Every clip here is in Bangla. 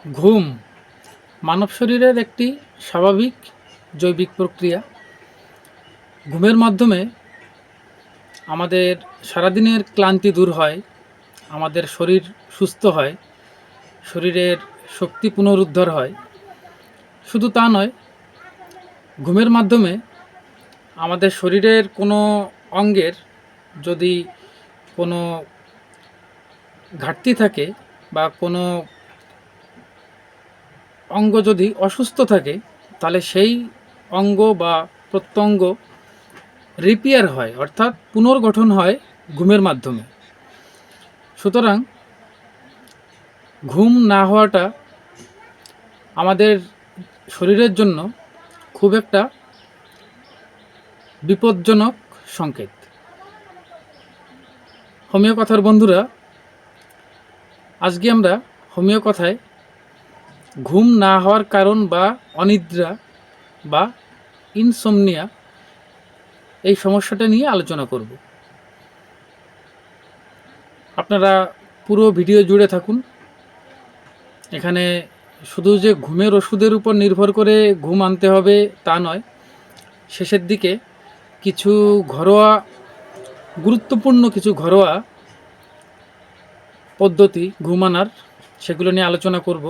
ঘুম মানব শরীরের একটি স্বাভাবিক জৈবিক প্রক্রিয়া। ঘুমের মাধ্যমে আমাদের সারাদিনের ক্লান্তি দূর হয়, আমাদের শরীর সুস্থ হয়, শরীরের শক্তি পুনরুদ্ধার হয়। শুধু তা নয়, ঘুমের মাধ্যমে আমাদের শরীরের কোনো অঙ্গের যদি কোনো ঘাটতি থাকে বা কোনো অঙ্গ যদি অসুস্থ থাকে, তাহলে সেই অঙ্গ বা প্রত্যঙ্গ রিপেয়ার হয়, অর্থাৎ পুনর্গঠন হয় ঘুমের মাধ্যমে। সুতরাং ঘুম না হওয়াটা আমাদের শরীরের জন্য খুব একটা বিপজ্জনক সংকেত। হোমিও কথার বন্ধুরা, আজকে আমরা হোমিও কথায় ঘুম না হওয়ার কারণ বা অনিদ্রা বা ইনসোমনিয়া এই সমস্যাটা নিয়ে আলোচনা করব। আপনারা পুরো ভিডিও জুড়ে থাকুন। এখানে শুধু যে ঘুমের ওষুধের উপর নির্ভর করে ঘুম আনতে হবে তা নয়, শেষের দিকে কিছু গুরুত্বপূর্ণ কিছু ঘরোয়া পদ্ধতি ঘুম আনার, সেগুলো নিয়ে আলোচনা করব।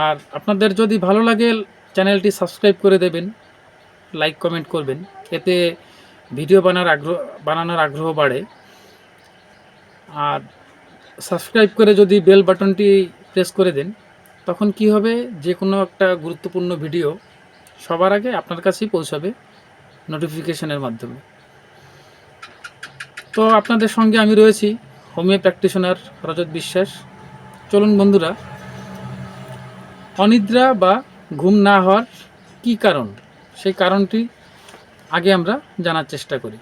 আর আপনাদের যদি ভালো লাগে চ্যানেলটি সাবস্ক্রাইব করে দেবেন, লাইক কমেন্ট করবেন, এতে ভিডিও বানানোর আগ্রহ বাড়ে। আর সাবস্ক্রাইব করে যদি বেল বাটনটি প্রেস করে দেন, তখন কি হবে, যে কোনো একটা গুরুত্বপূর্ণ ভিডিও সবার আগে আপনার কাছেই পৌঁছাবে নোটিফিকেশনের মাধ্যমে। তো আপনাদের সঙ্গে আমি রয়েছি, হোমিও প্র্যাকটিশনার রজত বিশ্বাস। চলুন বন্ধুরা, অনিদ্রা বা ঘুম না হওয়ার কী কারণ, সেই কারণটি আগে আমরা জানার চেষ্টা করি।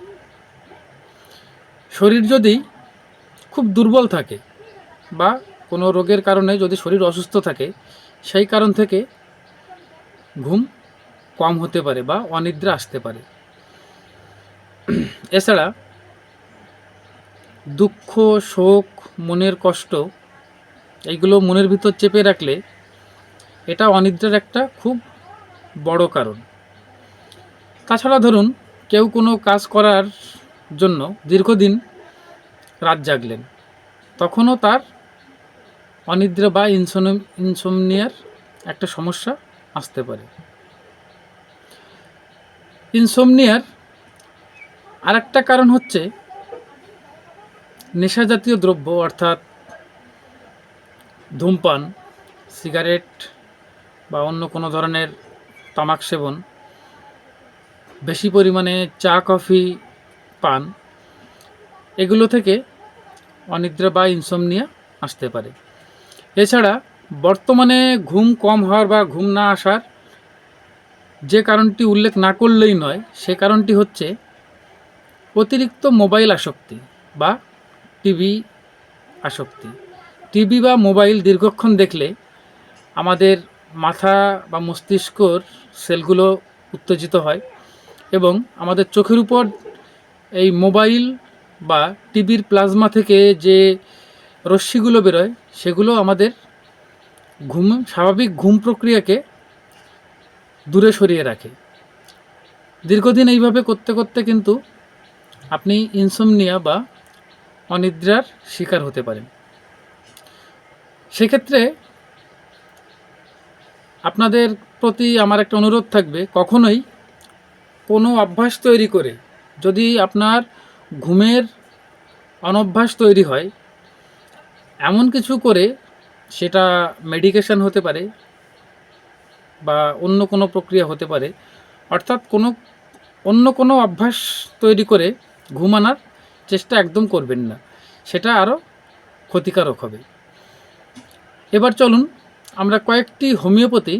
শরীর যদি খুব দুর্বল থাকে বা কোনো রোগের কারণে যদি শরীর অসুস্থ থাকে, সেই কারণ থেকে ঘুম কম হতে পারে বা অনিদ্রা আসতে পারে। এছাড়া দুঃখ, শোক, মনের কষ্ট, এইগুলো মনের ভিতর চেপে রাখলে এটা অনিদ্রার একটা খুব বড় কারণ। তাছাড়া ধরুন, কেউ কোনো কাজ করার জন্য দীর্ঘদিন রাত জাগলেন, তখনও তার অনিদ্রা বা ইনসোমনিয়ার একটা সমস্যা আসতে পারে। ইনসোমনিয়ার আরেকটা কারণ হচ্ছে নেশাজাতীয় দ্রব্য, অর্থাৎ ধূমপান, সিগারেট বা অন্য কোনো ধরনের তামাক সেবন, বেশি পরিমাণে চা কফি পান, এগুলো থেকে অনিদ্রা বা ইনসোমনিয়া আসতে পারে। এছাড়া বর্তমানে ঘুম কম হওয়ার বা ঘুম না আসার যে কারণটি উল্লেখ না করলেই নয়, সে কারণটি হচ্ছে অতিরিক্ত মোবাইল আসক্তি বা টিভি আসক্তি। টিভি বা মোবাইল দীর্ঘক্ষণ দেখলে আমাদের মাথা বা মস্তিষ্কর সেলগুলো উত্তেজিত হয় এবং আমাদের চোখের উপর এই মোবাইল বা টিভির প্লাজমা থেকে যে রশ্মিগুলো বেরোয়, সেগুলো আমাদের স্বাভাবিক ঘুম প্রক্রিয়াকে দূরে সরিয়ে রাখে। দীর্ঘদিন এইভাবে করতে করতে কিন্তু আপনি ইনসোমনিয়া বা অনিদ্রার শিকার হতে পারেন। সেক্ষেত্রে আপনাদের প্রতি আমার একটা অনুরোধ থাকবে, কখনোই কোনো অভ্যাস তৈরি করে যদি আপনার ঘুমের অনভ্যাস তৈরি হয়, এমন কিছু করে, সেটা মেডিকেশন হতে পারে বা অন্য কোনো প্রক্রিয়া হতে পারে, অর্থাৎ অন্য কোনো অভ্যাস তৈরি করে ঘুম আনার চেষ্টা একদম করবেন না, সেটা আরও ক্ষতিকারক হবে। এবার চলুন আমরা কয়েকটি হোমিওপ্যাথি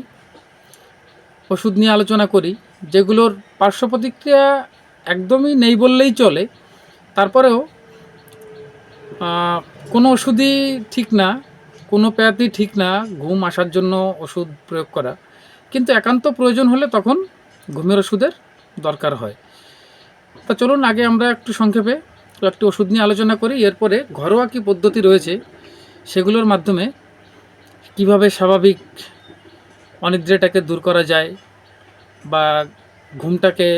ওষুধ নিয়ে আলোচনা করি, যেগুলোর পার্শ্ব প্রতিক্রিয়া একদমই নেই বললেই চলে। তারপরেও কোনো ওষুধই ঠিক না, কোনো প্যাথই ঠিক না ঘুম আসার জন্য ওষুধ প্রয়োগ করা, কিন্তু একান্ত প্রয়োজন হলে তখন ঘুমের ওষুধের দরকার হয়। তা চলুন আগে আমরা একটু সংক্ষেপে একটি ওষুধ নিয়ে আলোচনা করি, এরপরে ঘরোয়া কী পদ্ধতি রয়েছে সেগুলোর মাধ্যমে কিভাবে স্বাভাবিক অনিদ্রাটাকে দূর করা যায় বা ঘুমটাকে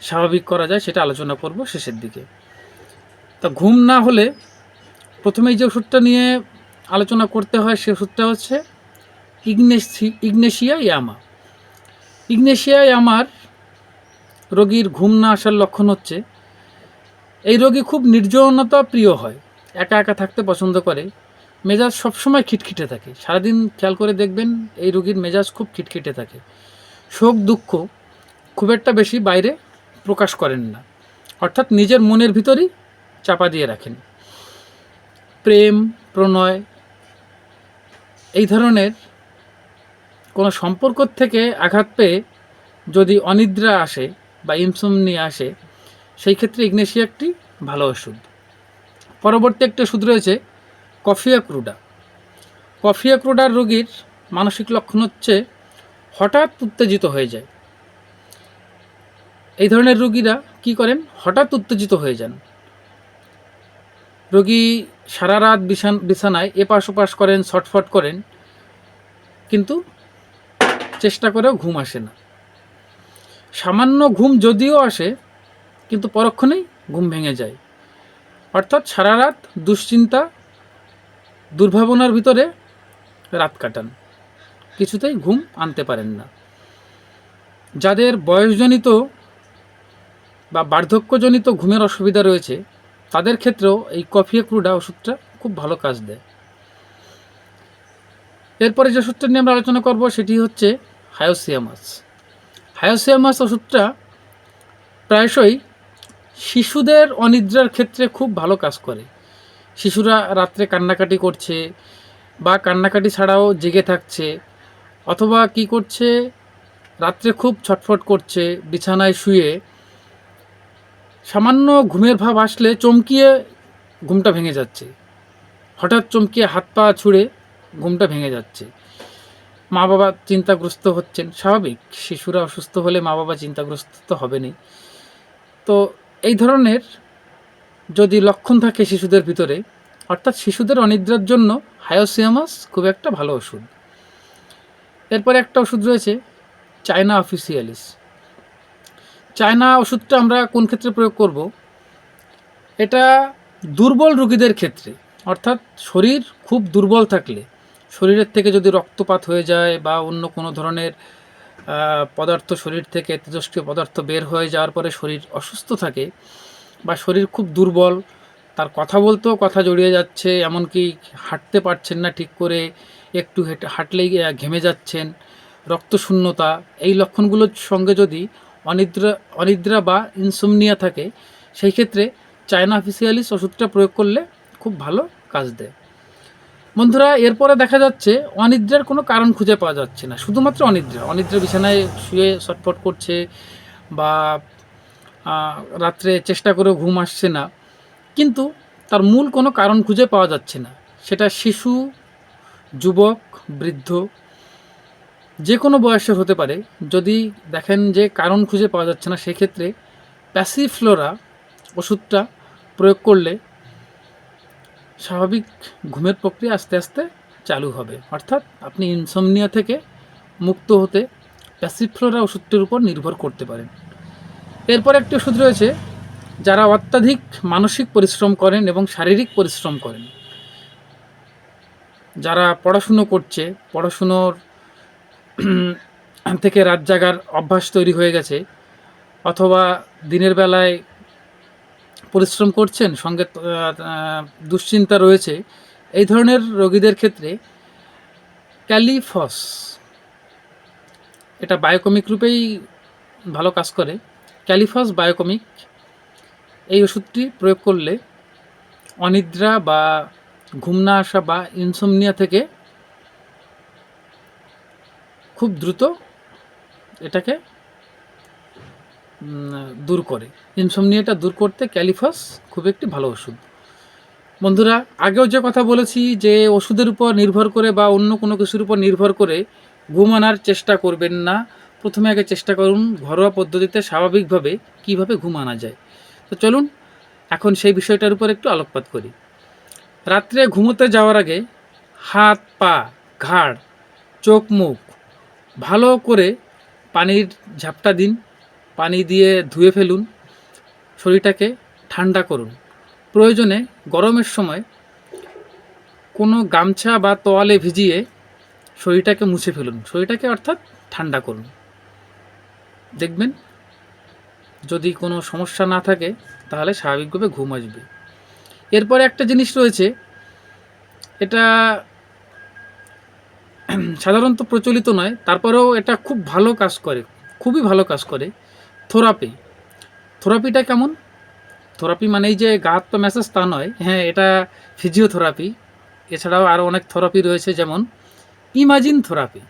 স্বাভাবিক করা যায় সেটা আলোচনা করব শেষের দিকে। তা ঘুম না হলে প্রথমেই যে ওষুধটা নিয়ে আলোচনা করতে হয় সে ওষুধটা হচ্ছে ইগনেশিয়া ইয়ামা। ইগনেশিয়া ইয়ামার রোগীর ঘুম না আসার লক্ষণ হচ্ছে এই রোগী খুব নির্জনতা প্রিয় হয়, একা একা থাকতে পছন্দ করে, মেজাজ সবসময় খিটখিটে থাকে। সারাদিন খেয়াল করে দেখবেন এই রোগীর মেজাজ খুব খিটখিটে থাকে। শোক দুঃখ খুব একটা বেশি বাইরে প্রকাশ করেন না, অর্থাৎ নিজের মনের ভিতরই চাপা দিয়ে রাখেন। প্রেম প্রণয় এই ধরনের কোনো সম্পর্ক থেকে আঘাত পেয়ে যদি অনিদ্রা আসে বা ইনসমনিয়া আসে, সেই ক্ষেত্রে ইগনেশিয়া একটি ভালো ওষুধ। পরবর্তী একটি ওষুধ রয়েছে কফিয়া ক্রুডা। কফিয়া ক্রুডার রোগীর মানসিক লক্ষণ হচ্ছে হঠাৎ উত্তেজিত হয়ে যায়। এই ধরনের রোগীরা কি করেন, হঠাৎ উত্তেজিত হয়ে যান। রোগী সারা রাত বিছানায় এপাশ ওপাশ করেন, ছটফট করেন, কিন্তু চেষ্টা করেও ঘুম আসে না। সামান্য ঘুম যদিও আসে কিন্তু পরক্ষণেই ঘুম ভেঙে যায়, অর্থাৎ সারা রাত দুশ্চিন্তা দুর্ভাবনার ভিতরে রাত কাটান, কিছুতেই ঘুম আনতে পারেন না। যাদের বয়সজনিত বা বার্ধক্যজনিত ঘুমের অসুবিধা রয়েছে তাদের ক্ষেত্রেও এই কফিয়া ক্রুডা ওষুধটা খুব ভালো কাজ দেয়। এরপরে যে ওষুধটা নিয়ে আমরা আলোচনা করব সেটি হচ্ছে হায়োসিয়ামাস। হায়োসিয়ামাস ওষুধটা প্রায়শই শিশুদের অনিদ্রার ক্ষেত্রে খুব ভালো কাজ করে। শিশুরা রাত্রে কান্নাকাটি করছে বা কান্নাকাটি ছাড়াও জেগে থাকছে, অথবা কি করছে, রাত্রে খুব ছটফট করছে, বিছানায় শুয়ে সামান্য ঘুমের ভাব আসলে চমকিয়ে ঘুমটা ভেঙে যাচ্ছে, হঠাৎ চমকিয়ে হাত পা ছুঁড়ে ঘুমটা ভেঙে যাচ্ছে। মা বাবা চিন্তাগ্রস্ত হচ্ছেন, স্বাভাবিক, শিশুরা অসুস্থ হলে মা বাবা চিন্তাগ্রস্ত তো হবেনই। তো এই ধরনের যদি লক্ষণ থাকে শিশুদের ভিতরে, অর্থাৎ শিশুদের অনিদ্রার জন্য হায়োসিয়ামাস খুব একটা ভালো ওষুধ। এরপরে একটা ওষুধ রয়েছে চায়না অফিসিয়ালিস। চায়না ওষুধটা আমরা কোন ক্ষেত্রে প্রয়োগ করব, এটা দুর্বল রোগীদের ক্ষেত্রে, অর্থাৎ শরীর খুব দুর্বল থাকলে, শরীরের থেকে যদি রক্তপাত হয়ে যায় বা অন্য কোনো ধরনের পদার্থ শরীর থেকে তেজস্ক্রিয় পদার্থ বের হয়ে যাওয়ার পরে শরীর অসুস্থ থাকে বা শরীর খুব দুর্বল, তার কথা বলতেও কথা জড়িয়ে যাচ্ছে, এমনকি হাঁটতে পারছেন না ঠিক করে, একটু হাঁটলেই ঘেমে যাচ্ছেন, রক্তশূন্যতা, এই লক্ষণগুলোর সঙ্গে যদি অনিদ্রা বা ইনসমনিয়া থাকে, সেই ক্ষেত্রে চায়না অফিসিয়ালিস ওষুধটা প্রয়োগ করলে খুব ভালো কাজ দেয়। বন্ধুরা, এরপরে দেখা যাচ্ছে অনিদ্রার কোনো কারণ খুঁজে পাওয়া যাচ্ছে না, শুধুমাত্র অনিদ্রা বিছানায় শুয়ে ছটফট করছে বা রাত্রে চেষ্টা করেও ঘুম আসছে না, কিন্তু তার মূল কোনো কারণ খুঁজে পাওয়া যাচ্ছে না। সেটা শিশু, যুবক, বৃদ্ধ, যে কোনো বয়সের হতে পারে। যদি দেখেন যে কারণ খুঁজে পাওয়া যাচ্ছে না, সেক্ষেত্রে প্যাসিফ্লোরা ওষুধটা প্রয়োগ করলে স্বাভাবিক ঘুমের প্রক্রিয়া আস্তে আস্তে চালু হবে, অর্থাৎ আপনি ইনসমনিয়া থেকে মুক্ত হতে প্যাসিফ্লোরা ওষুধটির উপর নির্ভর করতে পারেন। এরপর একটি ওষুধ রয়েছে যারা অত্যাধিক মানসিক পরিশ্রম করেন এবং শারীরিক পরিশ্রম করেন, যারা পড়াশুনো করছে, পড়াশুনোর থেকে রাত জাগার অভ্যাস তৈরি হয়ে গেছে, অথবা দিনের বেলায় পরিশ্রম করছেন, সঙ্গে দুশ্চিন্তা রয়েছে, এই ধরনের রোগীদের ক্ষেত্রে ক্যালিফস, এটা বায়োকমিক রূপেই ভালো কাজ করে। ক্যালিফস বায়োকমিক এই ওষুধটি প্রয়োগ করলে অনিদ্রা বা ঘুম না আসা বা ইনসমনিয়া থেকে খুব দ্রুত এটাকে দূর করে। ইনসমনিয়াটা দূর করতে ক্যালিফস খুব একটি ভালো ওষুধ। বন্ধুরা, আগেও যে কথা বলেছি যে ওষুধের উপর নির্ভর করে বা অন্য কোনো কিছুর উপর নির্ভর করে ঘুম আনার চেষ্টা করবেন না। প্রথমে আগে চেষ্টা করুন ঘরোয়া পদ্ধতিতে স্বাভাবিকভাবে কিভাবে ঘুম আনা যায়। তো চলুন এখন সেই বিষয়টার উপর একটু আলোকপাত করি। রাত্রে ঘুমোতে যাওয়ার আগে হাত পা ঘাড়, চোখ, মুখ ভালো করে পানির ঝাপটা দিন, পানি দিয়ে ধুয়ে ফেলুন, শরীরটাকে ঠান্ডা করুন। প্রয়োজনে গরমের সময় কোনো গামছা বা তোয়ালে ভিজিয়ে শরীরটাকে মুছে ফেলুন, শরীরটাকে অর্থাৎ ঠান্ডা করুন। দেখবেন যদি কোনো সমস্যা না থাকে তাহলে স্বাভাবিকভাবে ঘুম আসবে। এরপরে একটা জিনিস রয়েছে, এটা সাধারণত প্রচলিত নয়, তারপরেও এটা খুব ভালো কাজ করে, খুবই ভালো কাজ করে। থেরাপি। থেরাপিটা কেমন? থেরাপি মানেই যে গা হাত পা ম্যাসাজ তা নয়। হ্যাঁ, এটা ফিজিওথেরাপি। এছাড়াও আরও অনেক থেরাপি রয়েছে, যেমন ইমাজিন থেরাপি।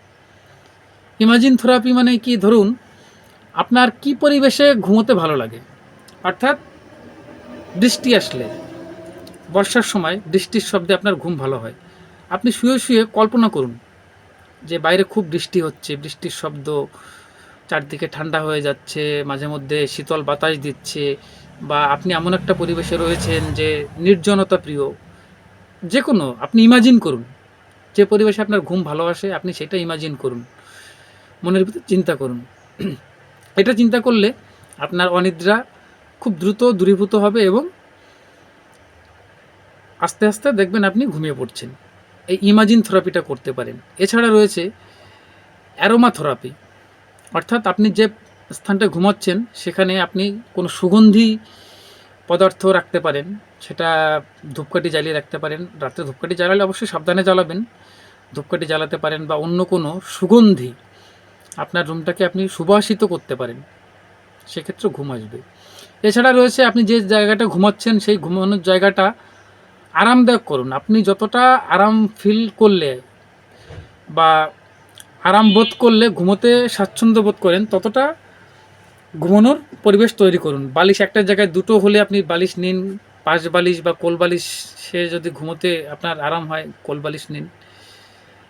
ইমাজিন থেরাপি মানে কি, ধরুন আপনার কি পরিবেশে ঘুমোতে ভালো লাগে, অর্থাৎ বৃষ্টি আসলে, বর্ষার সময় বৃষ্টির শব্দে আপনার ঘুম ভালো হয়। আপনি শুয়ে শুয়ে কল্পনা করুন যে বাইরে খুব বৃষ্টি হচ্ছে, বৃষ্টির শব্দ, চারদিকে ঠান্ডা হয়ে যাচ্ছে, মাঝে মধ্যে শীতল বাতাস দিচ্ছে, বা আপনি এমন একটা পরিবেশে রয়েছেন যে নির্জনতা প্রিয়, যে কোনো আপনি ইমাজিন করুন। যে পরিবেশে আপনার ঘুম ভালো আসে আপনি সেটা ইমাজিন করুন, মনের ভিতর চিন্তা করুন। এটা চিন্তা করলে আপনার অনিদ্রা খুব দ্রুত দূরীভূত হবে এবং আস্তে আস্তে দেখবেন আপনি ঘুমিয়ে পড়ছেন। এই ইমাজিন থেরাপিটা করতে পারেন। এছাড়া রয়েছে অ্যারোমা থেরাপি, অর্থাৎ আপনি যে স্থানটা ঘুমাচ্ছেন সেখানে আপনি কোনো সুগন্ধি পদার্থ রাখতে পারেন, সেটা ধূপকাঠি জ্বালিয়ে রাখতে পারেন। রাত্রে ধূপকাঠি জ্বালালে অবশ্যই সাবধানে জ্বালাবেন। ধূপকাঠি জ্বালাতে পারেন বা অন্য কোনো সুগন্ধি আপনার রুমটাকে আপনি সুবাসিত করতে পারেন, সেক্ষেত্রে ঘুম আসবে। এছাড়া রয়েছে আপনি যে জায়গাটা ঘুমাচ্ছেন সেই ঘুমানোর জায়গাটা আরামদায়ক করুন। আপনি যতটা আরাম ফিল করলে বা আরাম বোধ করলে ঘুমোতে স্বাচ্ছন্দ্য বোধ করেন, ততটা ঘুমানোর পরিবেশ তৈরি করুন। বালিশ একটা জায়গায় দুটো হলে আপনি বালিশ নিন, পাশ বালিশ বা কোল বালিশ, সে যদি ঘুমোতে আপনার আরাম হয় কোল বালিশ নিন।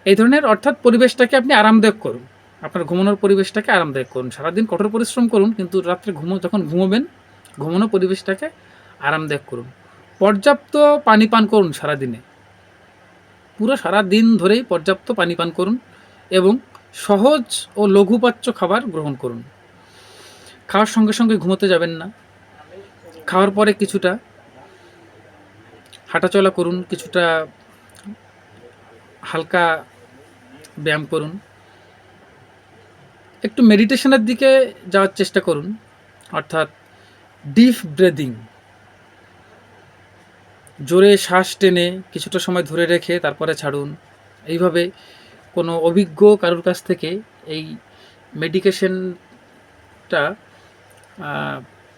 এই ধরনের, অর্থাৎ পরিবেশটাকে আপনি আরামদায়ক করুন, আপনার ঘুমানোর পরিবেশটাকে আরামদায়ক করুন। সারাদিন কঠোর পরিশ্রম করুন, কিন্তু রাত্রে যখন ঘুমোবেন ঘুমানোর পরিবেশটাকে আরামদায়ক করুন। পর্যাপ্ত পানি পান করুন সারাদিনে, পুরো সারা দিন ধরেই পর্যাপ্ত পানি পান করুন এবং সহজ ও লঘুপাচ্য খাবার গ্রহণ করুন। খাওয়ার সঙ্গে সঙ্গে ঘুমোতে যাবেন না। খাওয়ার পরে কিছুটা হাঁটাচলা করুন, কিছুটা হালকা ব্যায়াম করুন, একটু মেডিটেশনের দিকে যাওয়ার চেষ্টা করুন, অর্থাৎ ডিপ ব্রিদিং, জোরে শ্বাস টেনে কিছুটা সময় ধরে রেখে তারপরে ছাড়ুন। এইভাবে কোনো অভিজ্ঞ কারোর কাছ থেকে এই মেডিকেশনটা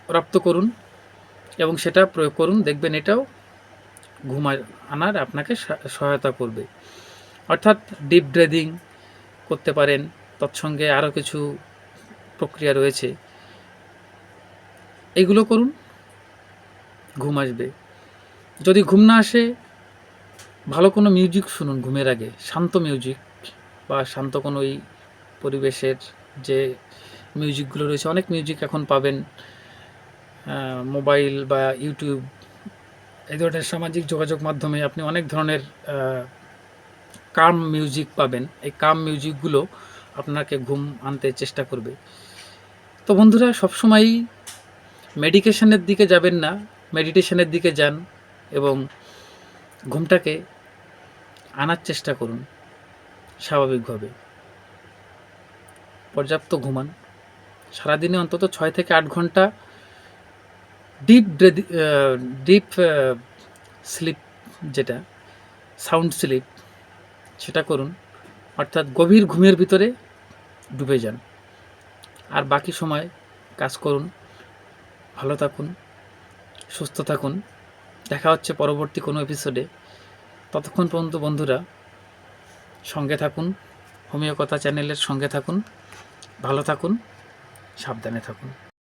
রপ্ত করুন এবং সেটা প্রয়োগ করুন। দেখবেন এটাও ঘুম আনার আপনাকে সহায়তা করবে। অর্থাৎ ডিপ ব্রিদিং করতে পারেন, তৎসঙ্গে আরও কিছু প্রক্রিয়া রয়েছে, এগুলো করুন, ঘুম আসবে। যদি ঘুম না আসে, ভালো কোনো মিউজিক শুনুন ঘুমের আগে, শান্ত মিউজিক বা শান্ত কোনো এই পরিবেশের যে মিউজিকগুলো রয়েছে, অনেক মিউজিক এখন পাবেন মোবাইল বা ইউটিউব, এই ধরনের সামাজিক যোগাযোগ মাধ্যমে আপনি অনেক ধরনের কাম মিউজিক পাবেন। এই কাম মিউজিকগুলো আপনাকে ঘুম আনতে চেষ্টা করবে। তো বন্ধুরা, সবসময়ই মেডিকেশনের দিকে যাবেন না, মেডিটেশনের দিকে যান এবং ঘুমটাকে আনার চেষ্টা করুন স্বাভাবিকভাবে। পর্যাপ্ত ঘুমান, সারাদিনে অন্তত 6 থেকে 8 ঘন্টা ডিপ স্লিপ, যেটা সাউন্ড স্লিপ, সেটা করুন। অর্থাৎ গভীর ঘুমের ভিতরে ডুবে যান, আর বাকি সময় কাজ করুন। ভালো থাকুন, সুস্থ থাকুন। দেখা হচ্ছে পরবর্তী কোনো এপিসোডে। ততক্ষণ পর্যন্ত বন্ধুরা সঙ্গে থাকুন, হোমিও কথা চ্যানেলের সঙ্গে থাকুন। ভালো থাকুন, সাবধানে থাকুন।